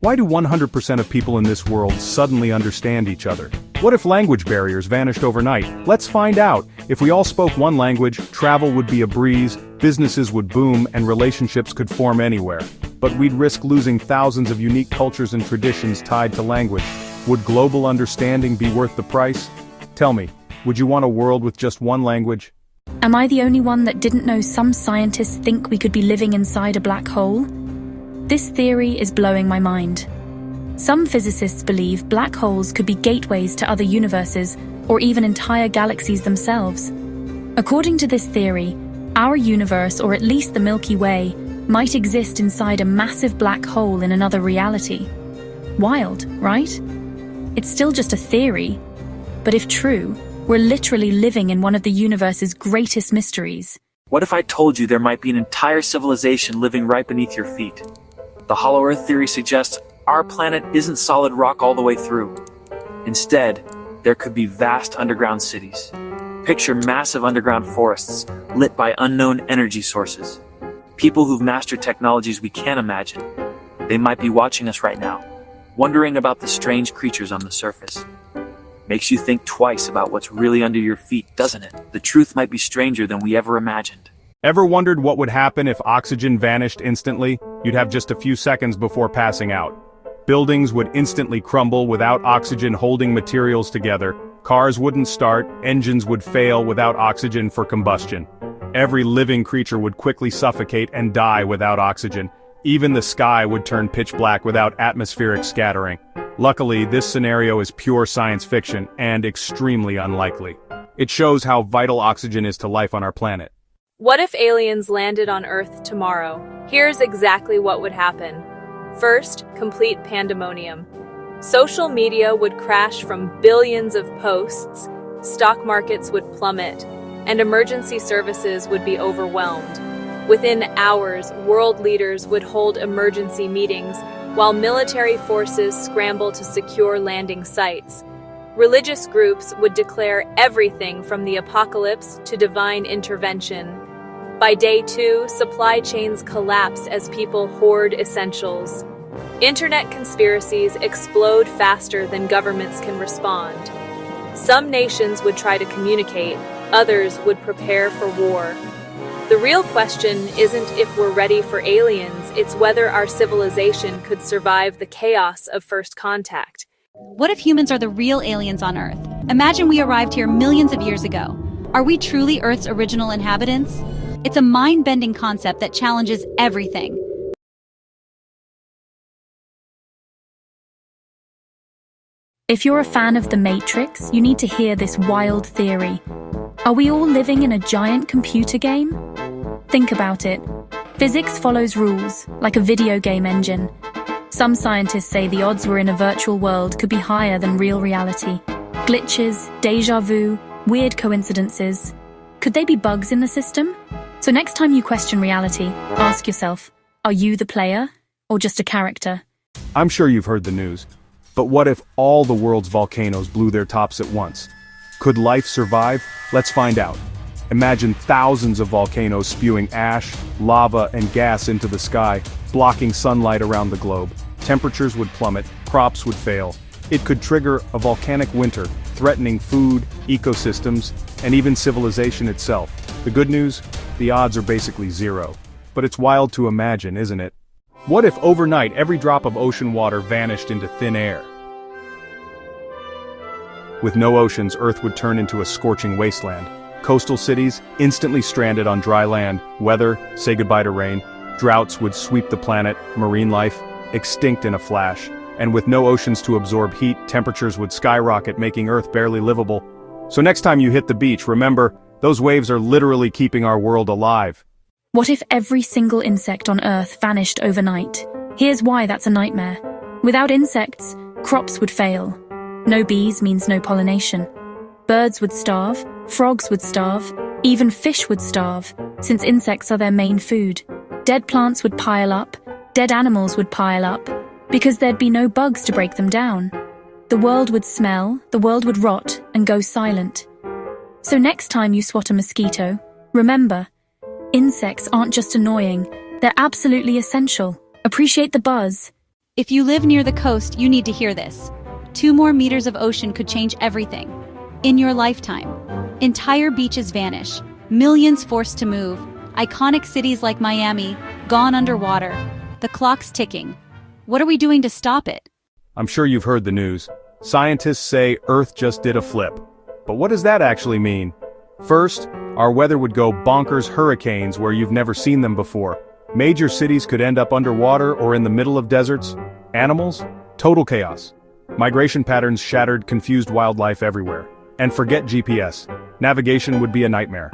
Why do 100% of people in this world suddenly understand each other? What if language barriers vanished overnight? Let's find out. If we all spoke one language, travel would be a breeze, businesses would boom, and relationships could form anywhere. But we'd risk losing thousands of unique cultures and traditions tied to language. Would global understanding be worth the price? Tell me, would you want a world with just one language? Am I the only one that didn't know some scientists think we could be living inside a black hole? This theory is blowing my mind. Some physicists believe black holes could be gateways to other universes, or even entire galaxies themselves. According to this theory, our universe, or at least the Milky Way, might exist inside a massive black hole in another reality. Wild, right? It's still just a theory, but if true, we're literally living in one of the universe's greatest mysteries. What if I told you there might be an entire civilization living right beneath your feet? The Hollow Earth theory suggests our planet isn't solid rock all the way through. Instead, there could be vast underground cities. Picture massive underground forests lit by unknown energy sources. People who've mastered technologies we can't imagine. They might be watching us right now, wondering about the strange creatures on the surface. Makes you think twice about what's really under your feet, doesn't it? The truth might be stranger than we ever imagined. Ever wondered what would happen if oxygen vanished instantly? You'd have just a few seconds before passing out. Buildings would instantly crumble without oxygen holding materials together. Cars wouldn't start, engines would fail without oxygen for combustion. Every living creature would quickly suffocate and die without oxygen. Even the sky would turn pitch black without atmospheric scattering. Luckily, this scenario is pure science fiction and extremely unlikely. It shows how vital oxygen is to life on our planet. What if aliens landed on Earth tomorrow? Here's exactly what would happen. First, complete pandemonium. Social media would crash from billions of posts, stock markets would plummet, and emergency services would be overwhelmed. Within hours, world leaders would hold emergency meetings, while military forces scramble to secure landing sites. Religious groups would declare everything from the apocalypse to divine intervention. By day 2, supply chains collapse as people hoard essentials. Internet conspiracies explode faster than governments can respond. Some nations would try to communicate, others would prepare for war. The real question isn't if we're ready for aliens, it's whether our civilization could survive the chaos of first contact. What if humans are the real aliens on Earth? Imagine we arrived here millions of years ago. Are we truly Earth's original inhabitants? It's a mind-bending concept that challenges everything. If you're a fan of The Matrix, you need to hear this wild theory. Are we all living in a giant computer game? Think about it. Physics follows rules, like a video game engine. Some scientists say the odds we're in a virtual world could be higher than real reality. Glitches, déjà vu, weird coincidences. Could they be bugs in the system? So next time you question reality, ask yourself, are you the player or just a character? I'm sure you've heard the news. But what if all the world's volcanoes blew their tops at once? Could life survive? Let's find out. Imagine thousands of volcanoes spewing ash, lava, and gas into the sky, blocking sunlight around the globe. Temperatures would plummet, crops would fail. It could trigger a volcanic winter, threatening food, ecosystems, and even civilization itself. The good news? The odds are basically zero. But it's wild to imagine, isn't it? What if overnight every drop of ocean water vanished into thin air? With no oceans, Earth would turn into a scorching wasteland. Coastal cities, instantly stranded on dry land. Weather, say goodbye to rain. Droughts would sweep the planet. Marine life, extinct in a flash. And with no oceans to absorb heat, temperatures would skyrocket, making Earth barely livable. So next time you hit the beach, remember, those waves are literally keeping our world alive. What if every single insect on Earth vanished overnight? Here's why that's a nightmare. Without insects, crops would fail. No bees means no pollination. Birds would starve, frogs would starve, even fish would starve, since insects are their main food. Dead plants would pile up, dead animals would pile up, because there'd be no bugs to break them down. The world would smell, the world would rot, and go silent. So next time you swat a mosquito, remember, insects aren't just annoying, they're absolutely essential. Appreciate the buzz. If you live near the coast, you need to hear this. 2 more meters of ocean could change everything. In your lifetime. Entire beaches vanish. Millions forced to move. Iconic cities like Miami, gone underwater. The clock's ticking. What are we doing to stop it? I'm sure you've heard the news. Scientists say Earth just did a flip. But what does that actually mean? First, our weather would go bonkers hurricanes where you've never seen them before. Major cities could end up underwater or in the middle of deserts. Animals? Total chaos. Migration patterns shattered, confused wildlife everywhere. And forget GPS. Navigation would be a nightmare.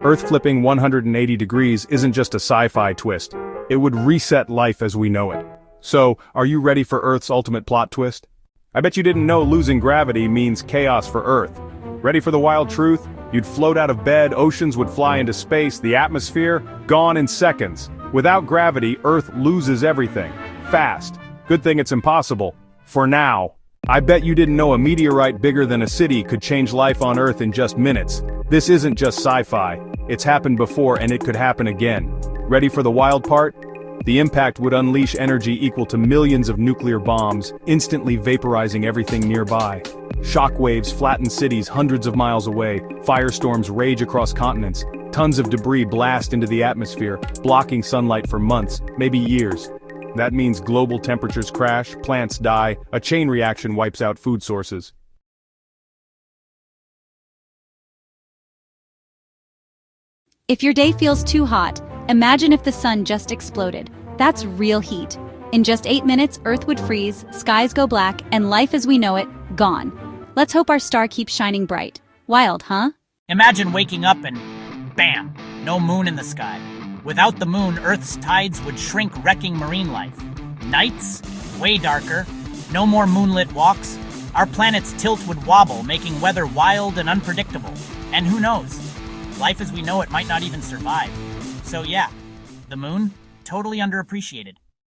Earth flipping 180 degrees isn't just a sci-fi twist. It would reset life as we know it. So, are you ready for Earth's ultimate plot twist? I bet you didn't know losing gravity means chaos for Earth. Ready for the wild truth? You'd float out of bed, oceans would fly into space, the atmosphere, gone in seconds. Without gravity, Earth loses everything. Fast. Good thing it's impossible. For now. I bet you didn't know a meteorite bigger than a city could change life on Earth in just minutes. This isn't just sci-fi. It's happened before and it could happen again. Ready for the wild part? The impact would unleash energy equal to millions of nuclear bombs, instantly vaporizing everything nearby. Shockwaves flatten cities hundreds of miles away, firestorms rage across continents, tons of debris blast into the atmosphere, blocking sunlight for months, maybe years. That means global temperatures crash, plants die, a chain reaction wipes out food sources. If your day feels too hot, imagine if the sun just exploded. That's real heat. In just 8 minutes, Earth would freeze, skies go black, and life as we know it, gone. Let's hope our star keeps shining bright. Wild, huh? Imagine waking up and bam, no moon in the sky. Without the moon, Earth's tides would shrink, wrecking marine life. Nights? Way darker. No more moonlit walks. Our planet's tilt would wobble, making weather wild and unpredictable. And who knows? Life as we know it might not even survive. So yeah, the moon, totally underappreciated.